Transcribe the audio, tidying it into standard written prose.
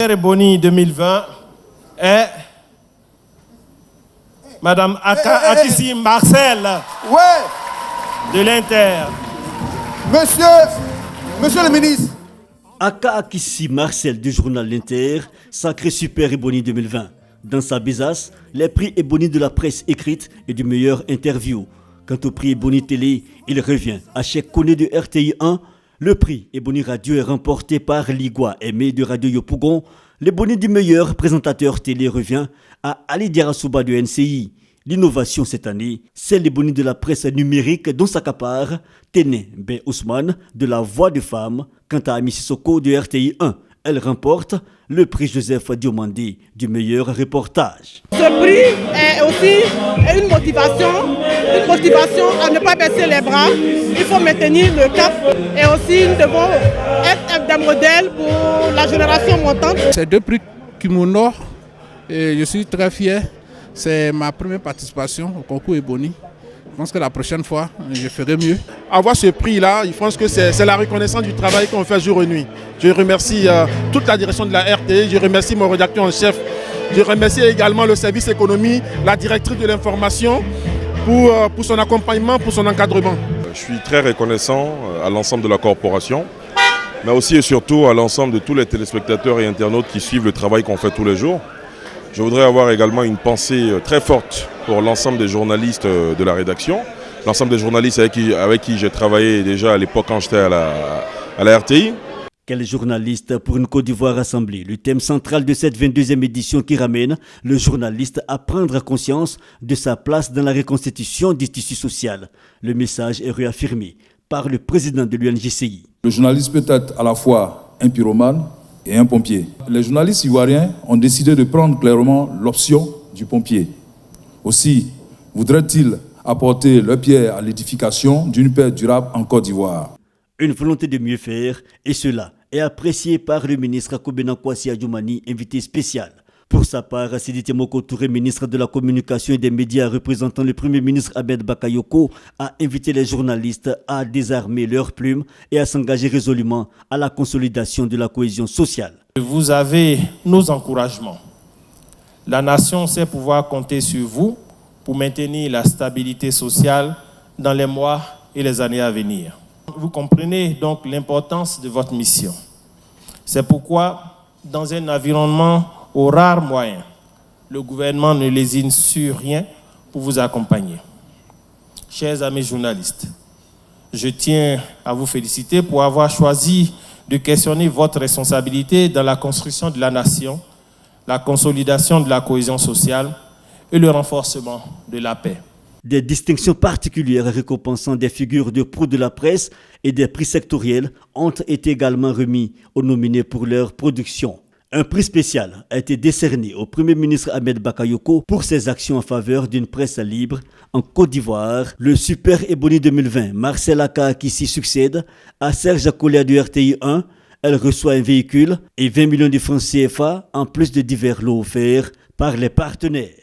Ebony 2020 est Madame Akissi Marcel de l'Inter. Monsieur le ministre. Akissi Marcel du journal L'Inter, sacré Super Ebony 2020. Dans sa besace, les prix Ebony de la presse écrite et du meilleur interview. Quant au prix Ebony Télé, il revient à Cheikh Koné de RTI 1. Le prix Ebony Radio est remporté par Ligua Aimé de Radio Yopougon. L'Ebony du meilleur présentateur télé revient à Ali Diarasouba de NCI. L'innovation cette année, c'est l'Ebony de la presse numérique dont s'accapare Téné Ben Ousmane de La Voix des Femmes. Quant à Amy Sissoko de RTI 1, elle remporte le prix Joseph Diomandé du meilleur reportage. Ce prix est aussi une motivation à ne pas baisser les bras. Il faut maintenir le cap et aussi nous devons être des modèles pour la génération montante. C'est deux prix qui m'honorent et je suis très fier. C'est ma première participation au concours Ebony. Je pense que la prochaine fois, je ferai mieux. Avoir ce prix-là, je pense que c'est la reconnaissance du travail qu'on fait jour et nuit. Je remercie toute la direction de la RTI, je remercie mon rédacteur en chef, je remercie également le service économie, la directrice de l'information pour son accompagnement, pour son encadrement. Je suis très reconnaissant à l'ensemble de la corporation, mais aussi et surtout à l'ensemble de tous les téléspectateurs et internautes qui suivent le travail qu'on fait tous les jours. Je voudrais avoir également une pensée très forte pour l'ensemble des journalistes de la rédaction, l'ensemble des journalistes avec qui j'ai travaillé déjà à l'époque quand j'étais à la RTI. Quel journaliste pour une Côte d'Ivoire rassemblée? Le thème central de cette 22e édition qui ramène le journaliste à prendre conscience de sa place dans la reconstitution du tissu social. Le message est réaffirmé par le président de l'UNGCI. Le journaliste peut être à la fois un pyromane et un pompier. Les journalistes ivoiriens ont décidé de prendre clairement l'option du pompier. Aussi, voudraient-ils apporter leur pierre à l'édification d'une paix durable en Côte d'Ivoire. Une volonté de mieux faire, et cela est apprécié par le ministre Akobena Kwasi Adjoumani, invité spécial. Pour sa part, Sidiki Moko Touré, ministre de la Communication et des Médias représentant le Premier ministre Ahmed Bakayoko, a invité les journalistes à désarmer leurs plumes et à s'engager résolument à la consolidation de la cohésion sociale. Vous avez nos encouragements. La nation sait pouvoir compter sur vous pour maintenir la stabilité sociale dans les mois et les années à venir. Vous comprenez donc l'importance de votre mission. C'est pourquoi, dans un environnement aux rares moyens, le gouvernement ne lésine sur rien pour vous accompagner. Chers amis journalistes, je tiens à vous féliciter pour avoir choisi de questionner votre responsabilité dans la construction de la nation, la consolidation de la cohésion sociale et le renforcement de la paix. Des distinctions particulières récompensant des figures de proue de la presse et des prix sectoriels ont été également remis aux nominés pour leur production. Un prix spécial a été décerné au Premier ministre Ahmed Bakayoko pour ses actions en faveur d'une presse libre en Côte d'Ivoire. Le Super Ebony 2020, Marcel Akissi succède à Serge Akolia du RTI 1. Elle reçoit un véhicule et 20 millions de francs CFA en plus de divers lots offerts par les partenaires.